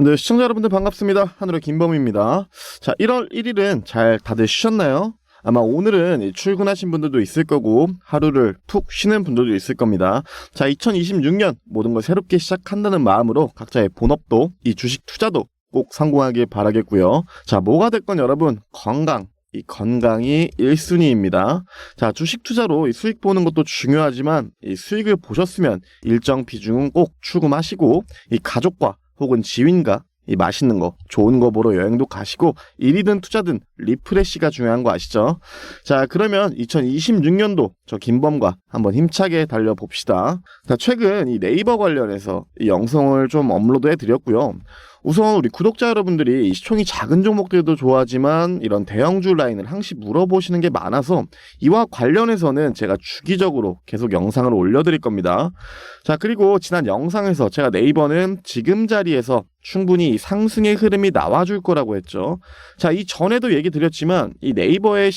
네, 시청자 여러분들 반갑습니다. 하늘의 김범입니다. 자, 1월 1일은 잘 다들 쉬셨나요? 아마 오늘은 출근하신 분들도 있을 거고 하루를 푹 쉬는 분들도 있을 겁니다. 자, 2026년 모든 걸 새롭게 시작한다는 마음으로 각자의 본업도 이 주식 투자도 꼭 성공하길 바라겠고요. 자, 뭐가 됐건 여러분 이 건강이 1순위입니다. 자, 주식 투자로 이 수익 보는 것도 중요하지만 이 수익을 보셨으면 일정 비중은 꼭 추금하시고 이 가족과 혹은 지인과 이 맛있는 거, 좋은 거 보러 여행도 가시고 일이든 투자든 리프레시가 중요한 거 아시죠? 자, 그러면 2026년도 저 김범과 한번 힘차게 달려봅시다. 자, 최근 이 네이버 관련해서 이 영상을 좀 업로드해 드렸고요. 우선 우리 구독자 여러분들이 이 시총이 작은 종목들도 좋아하지만 이런 대형주 라인을 항시 물어보시는 게 많아서 이와 관련해서는 제가 주기적으로 계속 영상을 올려드릴 겁니다. 자, 그리고 지난 영상에서 제가 네이버는 지금 자리에서 충분히 상승의 흐름이 나와줄 거라고 했죠. 자, 이 전에도 얘기 드렸지만 이 네이버의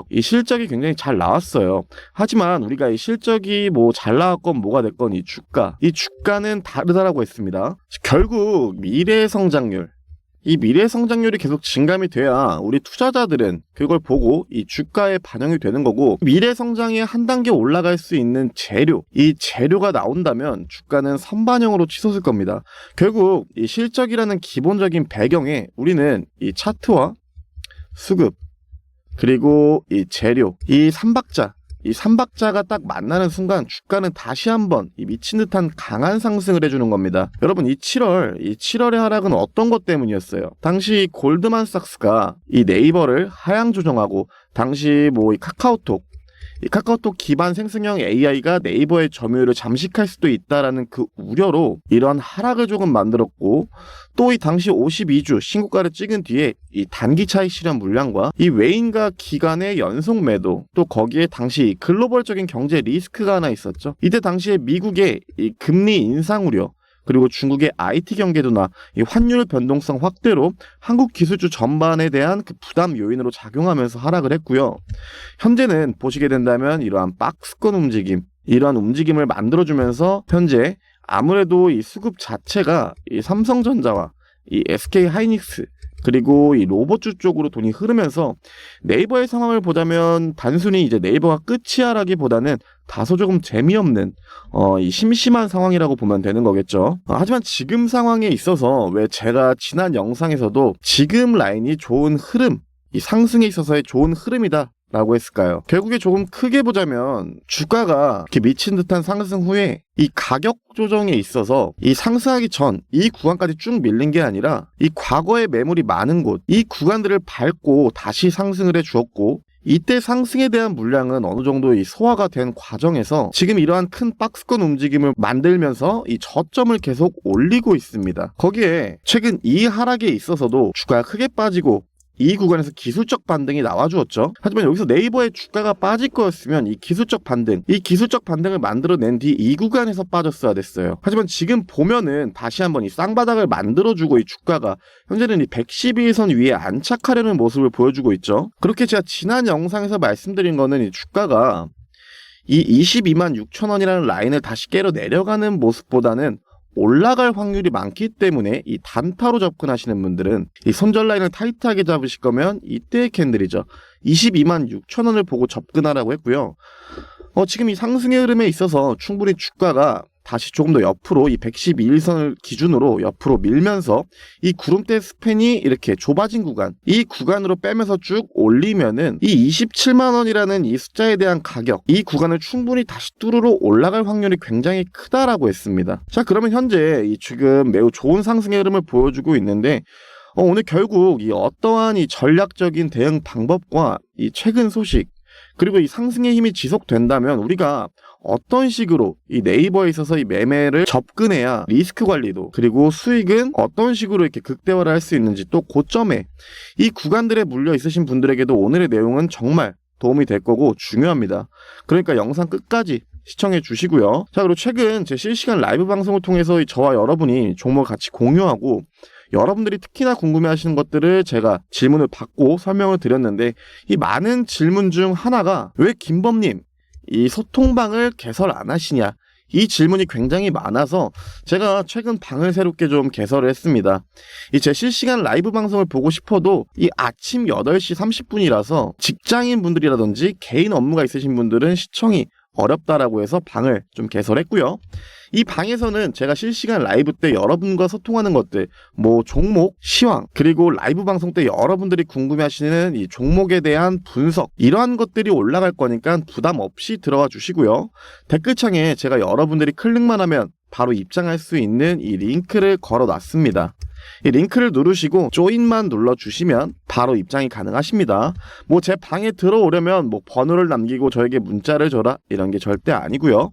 이 실적이 굉장히 잘 나왔어요. 하지만 우리가 이 실적이 뭐 잘 나왔건 뭐가 됐건 이 주가는 다르다라고 했습니다. 결국 미래 성장률이 계속 증감이 돼야 우리 투자자들은 그걸 보고 이 주가에 반영이 되는 거고, 미래 성장이 한 단계 올라갈 수 있는 이 재료가 나온다면 주가는 선반영으로 치솟을 겁니다. 결국 이 실적이라는 기본적인 배경에 우리는 이 차트와 수급 그리고 이 재료, 이 삼박자가 딱 만나는 순간 주가는 다시 한번 이 미친 듯한 강한 상승을 해주는 겁니다. 여러분, 이 7월의 하락은 어떤 것 때문이었어요? 당시 골드만삭스가 이 네이버를 하향 조정하고, 당시 뭐 이 카카오톡 기반 생성형 AI가 네이버의 점유율을 잠식할 수도 있다라는 그 우려로 이러한 하락을 조금 만들었고, 또 이 당시 52주 신고가를 찍은 뒤에 이 단기 차익 실현 물량과 이 외인과 기관의 연속 매도, 또 거기에 당시 글로벌적인 경제 리스크가 하나 있었죠. 이때 당시에 미국의 이 금리 인상 우려, 그리고 중국의 IT 경계도나 이 환율 변동성 확대로 한국 기술주 전반에 대한 그 부담 요인으로 작용하면서 하락을 했고요. 현재는 보시게 된다면 이러한 박스권 이러한 움직임을 만들어주면서 현재 아무래도 이 수급 자체가 이 삼성전자와 이 SK 하이닉스 그리고 이 로봇주 쪽으로 돈이 흐르면서 네이버의 상황을 보자면 단순히 이제 네이버가 끝이야라기보다는 다소 조금 재미없는 이 심심한 상황이라고 보면 되는 거겠죠. 하지만 지금 상황에 있어서 왜 제가 지난 영상에서도 지금 라인이 좋은 흐름, 이 상승에 있어서의 좋은 흐름이다 라고 했을까요? 결국에 조금 크게 보자면 주가가 이렇게 미친 듯한 상승 후에 이 가격 조정에 있어서 이 상승하기 전 이 구간까지 쭉 밀린 게 아니라 이 과거에 매물이 많은 곳, 이 구간들을 밟고 다시 상승을 해 주었고, 이때 상승에 대한 물량은 어느 정도 이 소화가 된 과정에서 지금 이러한 큰 박스권 움직임을 만들면서 이 저점을 계속 올리고 있습니다. 거기에 최근 이 하락에 있어서도 주가가 크게 빠지고 이 구간에서 기술적 반등이 나와주었죠. 하지만 여기서 네이버의 주가가 빠질 거였으면 이 기술적 반등을 만들어낸 뒤 이 구간에서 빠졌어야 됐어요. 하지만 지금 보면은 다시 한번 이 쌍바닥을 만들어주고 이 주가가 현재는 이 112선 위에 안착하려는 모습을 보여주고 있죠. 그렇게 제가 지난 영상에서 말씀드린 거는 이 주가가 이 22만 6천 원이라는 라인을 다시 깨러 내려가는 모습보다는 올라갈 확률이 많기 때문에 이 단타로 접근하시는 분들은 이 손절 라인을 타이트하게 잡으실 거면 이때의 캔들이죠. 22만 6천 원을 보고 접근하라고 했고요. 지금 이 상승의 흐름에 있어서 충분히 주가가 다시 조금 더 옆으로 이 112일선을 기준으로 옆으로 밀면서 이 구름대 스팬이 이렇게 좁아진 이 구간으로 빼면서 쭉 올리면은 이 27만 원이라는 이 숫자에 대한 가격, 이 구간을 충분히 다시 뚫으러 올라갈 확률이 굉장히 크다라고 했습니다. 자, 그러면 현재 이 지금 매우 좋은 상승의 흐름을 보여주고 있는데, 오늘 결국 이 어떠한 이 전략적인 대응 방법과 이 최근 소식, 그리고 이 상승의 힘이 지속된다면 우리가 어떤 식으로 이 네이버에 있어서 이 매매를 접근해야 리스크 관리도, 그리고 수익은 어떤 식으로 이렇게 극대화를 할 수 있는지, 또 고점에 이 구간들에 물려 있으신 분들에게도 오늘의 내용은 정말 도움이 될 거고 중요합니다. 그러니까 영상 끝까지 시청해 주시고요. 자, 그리고 최근 제 실시간 라이브 방송을 통해서 저와 여러분이 종목을 같이 공유하고, 여러분들이 특히나 궁금해하시는 것들을 제가 질문을 받고 설명을 드렸는데, 이 많은 질문 중 하나가 왜 김범님 이 소통방을 개설 안 하시냐, 이 질문이 굉장히 많아서 제가 최근 방을 새롭게 좀 개설을 했습니다. 제 실시간 라이브 방송을 보고 싶어도 이 아침 8시 30분이라서 직장인 분들이라든지 개인 업무가 있으신 분들은 시청이 어렵다라고 해서 방을 좀 개설했고요. 이 방에서는 제가 실시간 라이브 때 여러분과 소통하는 것들, 종목, 시황, 그리고 라이브 방송 때 여러분들이 궁금해하시는 이 종목에 대한 분석, 이러한 것들이 올라갈 거니까 부담 없이 들어와 주시고요. 댓글창에 제가 여러분들이 클릭만 하면 바로 입장할 수 있는 이 링크를 걸어 놨습니다. 이 링크를 누르시고 조인만 눌러주시면 바로 입장이 가능하십니다. 제 방에 들어오려면 번호를 남기고 저에게 문자를 줘라 이런 게 절대 아니고요.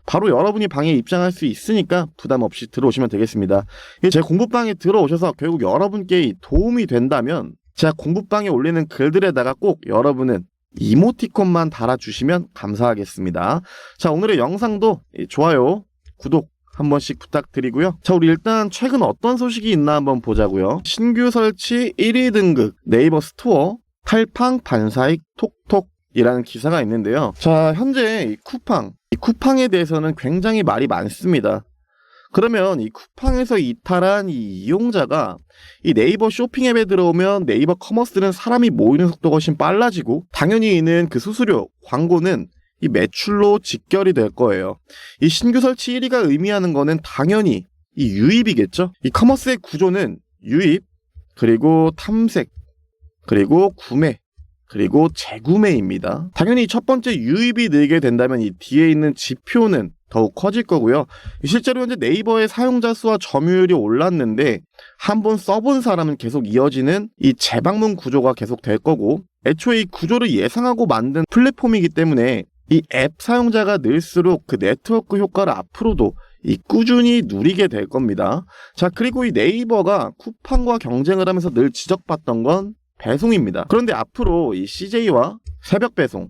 바로 여러분이 방에 입장할 수 있으니까 부담 없이 들어오시면 되겠습니다. 제 공부방에 들어오셔서 결국 여러분께 도움이 된다면 제가 공부방에 올리는 글들에다가 꼭 여러분은 이모티콘만 달아주시면 감사하겠습니다. 자, 오늘의 영상도 좋아요, 구독 한 번씩 부탁드리고요. 자, 우리 일단 최근 어떤 소식이 있나 한번 보자고요. 신규 설치 1위 등극 네이버 스토어 탈팡 반사익 톡톡이라는 기사가 있는데요. 자, 현재 이 쿠팡에 대해서는 굉장히 말이 많습니다. 그러면 이 쿠팡에서 이탈한 이 이용자가 이 네이버 쇼핑 앱에 들어오면 네이버 커머스는 사람이 모이는 속도가 훨씬 빨라지고 당연히 이는 그 수수료, 광고는 이 매출로 직결이 될 거예요. 이 신규 설치 1위가 의미하는 거는 당연히 이 유입이겠죠. 이 커머스의 구조는 유입, 그리고 탐색, 그리고 구매, 그리고 재구매입니다. 당연히 첫 번째 유입이 늘게 된다면 이 뒤에 있는 지표는 더욱 커질 거고요. 실제로 현재 네이버의 사용자 수와 점유율이 올랐는데 한번 써본 사람은 계속 이어지는 이 재방문 구조가 계속 될 거고, 애초에 이 구조를 예상하고 만든 플랫폼이기 때문에 이 앱 사용자가 늘수록 그 네트워크 효과를 앞으로도 이 꾸준히 누리게 될 겁니다. 자, 그리고 이 네이버가 쿠팡과 경쟁을 하면서 늘 지적받던 건 배송입니다. 그런데 앞으로 이 CJ와 새벽 배송,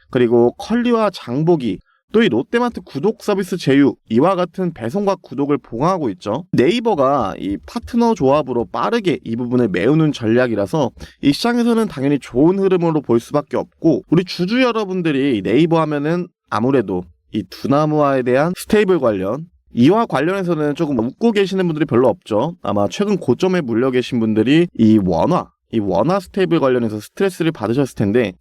그리고 컬리와 장보기, 또 이 롯데마트 구독 서비스 제휴, 이와 같은 배송과 구독을 봉하고 있죠. 네이버가 이 파트너 조합으로 빠르게 이 부분을 메우는 전략이라서 이 시장에서는 당연히 좋은 흐름으로 볼 수밖에 없고, 우리 주주 여러분들이 네이버 하면은 아무래도 이 두나무화에 대한 스테이블 관련, 이와 관련해서는 조금 웃고 계시는 분들이 별로 없죠. 아마 최근 고점에 물려 계신 분들이 이 원화 스테이블 관련해서 스트레스를 받으셨을 텐데,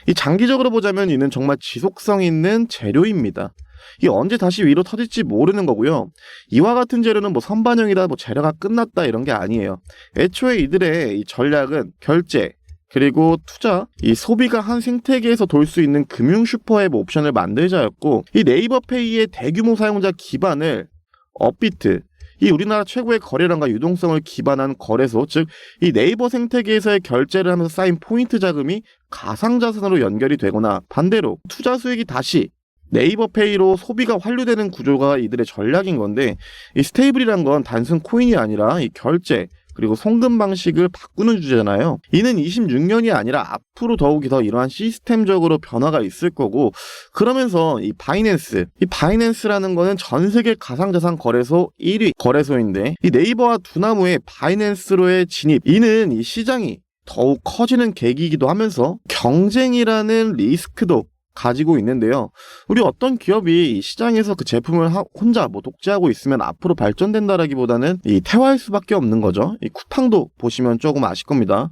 이 장기적으로 보자면 이는 정말 지속성 있는 재료입니다. 이게 언제 다시 위로 터질지 모르는 거고요. 이와 같은 재료는 선반영이다, 재료가 끝났다 이런 게 아니에요. 애초에 이들의 이 전략은 결제, 그리고 투자, 이 소비가 한 생태계에서 돌 수 있는 금융 슈퍼앱 옵션을 만들자였고, 이 네이버페이의 대규모 사용자 기반을 업비트, 이 우리나라 최고의 거래량과 유동성을 기반한 거래소, 즉 이 네이버 생태계에서의 결제를 하면서 쌓인 포인트 자금이 가상자산으로 연결이 되거나, 반대로 투자 수익이 다시 네이버페이로 소비가 환류되는 구조가 이들의 전략인 건데, 이 스테이블이란 건 단순 코인이 아니라 이 결제, 그리고 송금 방식을 바꾸는 주제잖아요. 이는 26년이 아니라 앞으로 더욱이 더 이러한 시스템적으로 변화가 있을 거고, 그러면서 이 바이낸스라는 거는 전 세계 가상자산 거래소 1위 거래소인데, 이 네이버와 두나무의 바이낸스로의 진입, 이는 이 시장이 더욱 커지는 계기이기도 하면서 경쟁이라는 리스크도 가지고 있는데요. 우리 어떤 기업이 시장에서 그 제품을 혼자 독재하고 있으면 앞으로 발전된다라기보다는 이 퇴화할 수밖에 없는 거죠. 이 쿠팡도 보시면 조금 아실 겁니다.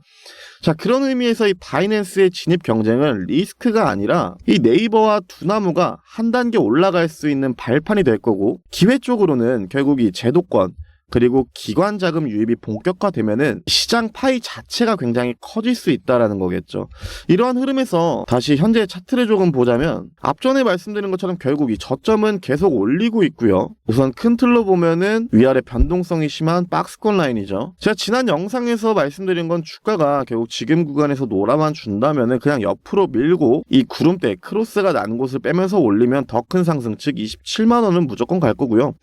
자, 그런 의미에서 이 바이낸스의 진입 경쟁은 리스크가 아니라 이 네이버와 두나무가 한 단계 올라갈 수 있는 발판이 될 거고, 기회 쪽으로는 결국 이 제도권, 그리고 기관 자금 유입이 본격화되면은 시장 파이 자체가 굉장히 커질 수 있다라는 거겠죠. 이러한 흐름에서 다시 현재 차트를 조금 보자면, 앞전에 말씀드린 것처럼 결국 이 저점은 계속 올리고 있고요. 우선 큰 틀로 보면은 위아래 변동성이 심한 박스권 라인이죠. 제가 지난 영상에서 말씀드린 건 주가가 결국 지금 구간에서 놀아만 준다면은 그냥 옆으로 밀고 이 구름대 크로스가 난 곳을 빼면서 올리면 더 큰 상승, 즉 27만 원은 무조건 갈 거고요.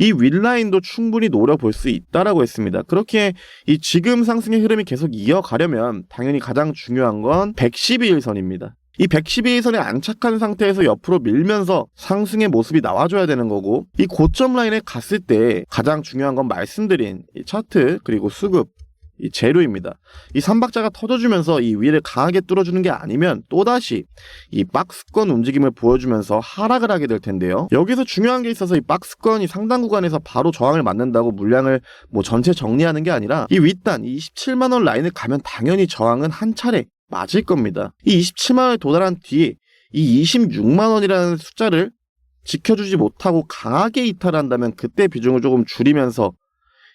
이 윗라인도 충분히 노려볼 수 있다라고 했습니다. 그렇게 이 지금 상승의 흐름이 계속 이어가려면 당연히 가장 중요한 건 112일선입니다. 이 112일선에 안착한 상태에서 옆으로 밀면서 상승의 모습이 나와줘야 되는 거고, 이 고점 라인에 갔을 때 가장 중요한 건 말씀드린 이 차트, 그리고 수급, 이 재료입니다. 이 삼박자가 터져주면서 이 위를 강하게 뚫어주는 게 아니면 또다시 이 박스권 움직임을 보여주면서 하락을 하게 될 텐데요. 여기서 중요한 게 있어서 이 박스권이 상단 구간에서 바로 저항을 맞는다고 물량을 뭐 전체 정리하는 게 아니라 이 윗단 이 27만원 라인을 가면 당연히 저항은 한 차례 맞을 겁니다. 이 27만원에 도달한 뒤에 이 26만원이라는 숫자를 지켜주지 못하고 강하게 이탈한다면 그때 비중을 조금 줄이면서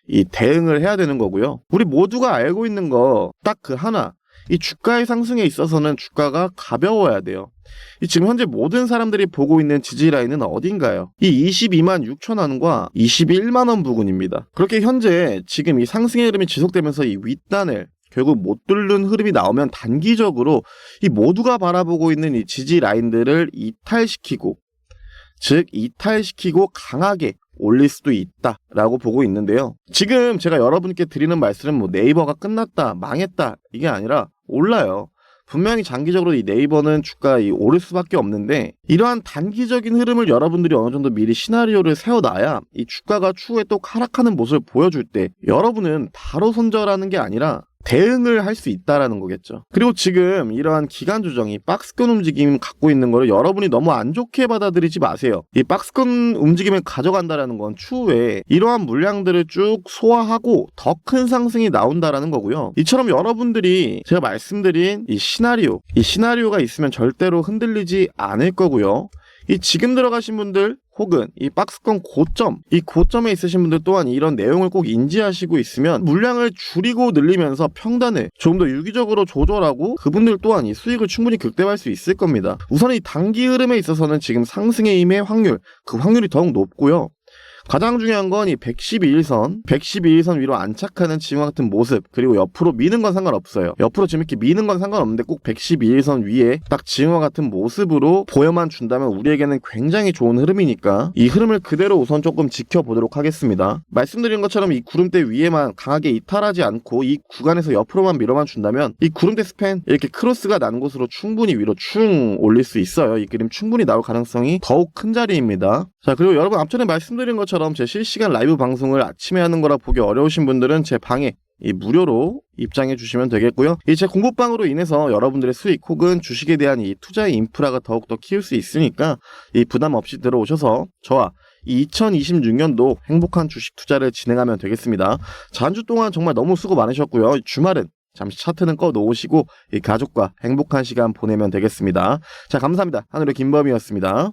이 대응을 해야 되는 거고요. 우리 모두가 알고 있는 거 딱 그 하나, 이 주가의 상승에 있어서는 주가가 가벼워야 돼요. 이 지금 현재 모든 사람들이 보고 있는 지지 라인은 어딘가요? 이 22만 6천 원과 21만 원 부근입니다. 그렇게 현재 지금 이 상승의 흐름이 지속되면서 이 윗단을 결국 못 뚫는 흐름이 나오면 단기적으로 이 모두가 바라보고 있는 이 지지 라인들을 이탈시키고, 즉 이탈시키고 강하게 올릴 수도 있다라고 보고 있는데요. 지금 제가 여러분께 드리는 말씀은 뭐 네이버가 끝났다, 망했다 이게 아니라 올라요. 분명히 장기적으로 이 네이버는 주가 오를 수밖에 없는데, 이러한 단기적인 흐름을 여러분들이 어느 정도 미리 시나리오를 세워놔야 이 주가가 추후에 또 하락하는 모습을 보여줄 때 여러분은 바로 손절하는 게 아니라 대응을 할 수 있다라는 거겠죠. 그리고 지금 이러한 기간 조정이 박스권 움직임 갖고 있는 거를 여러분이 너무 안 좋게 받아들이지 마세요. 이 박스권 움직임을 가져간다라는 건 추후에 이러한 물량들을 쭉 소화하고 더 큰 상승이 나온다라는 거고요. 이처럼 여러분들이 제가 말씀드린 이 시나리오가 있으면 절대로 흔들리지 않을 거고요. 이 지금 들어가신 분들 혹은 이 박스권 고점, 이 고점에 있으신 분들 또한 이런 내용을 꼭 인지하시고 있으면 물량을 줄이고 늘리면서 평단을 조금 더 유기적으로 조절하고 그분들 또한 이 수익을 충분히 극대화할 수 있을 겁니다. 우선 이 단기 흐름에 있어서는 지금 상승에 임의 확률, 그 확률이 더욱 높고요. 가장 중요한 건 이 112일선 위로 안착하는 지금과 같은 모습, 그리고 옆으로 미는 건 상관없어요. 옆으로 지금 이렇게 미는 건 상관없는데 꼭 112일선 위에 딱 지금과 같은 모습으로 보여만 준다면 우리에게는 굉장히 좋은 흐름이니까 이 흐름을 그대로 우선 조금 지켜보도록 하겠습니다. 말씀드린 것처럼 이 구름대 위에만 강하게 이탈하지 않고 이 구간에서 옆으로만 밀어만 준다면 이 구름대 스팬 이렇게 크로스가 난 곳으로 충분히 위로 충 올릴 수 있어요. 이 그림 충분히 나올 가능성이 더욱 큰 자리입니다. 자, 그리고 여러분 앞전에 말씀드린 것처럼 제 실시간 라이브 방송을 아침에 하는 거라 보기 어려우신 분들은 제 방에 이 무료로 입장해 주시면 되겠고요. 이 제 공부방으로 인해서 여러분들의 수익 혹은 주식에 대한 이 투자의 인프라가 더욱더 키울 수 있으니까 이 부담 없이 들어오셔서 저와 이 2026년도 행복한 주식 투자를 진행하면 되겠습니다. 자, 한 주 동안 정말 너무 수고 많으셨고요. 주말은 잠시 차트는 꺼 놓으시고 이 가족과 행복한 시간 보내면 되겠습니다. 자, 감사합니다. 하늘의 김범이었습니다.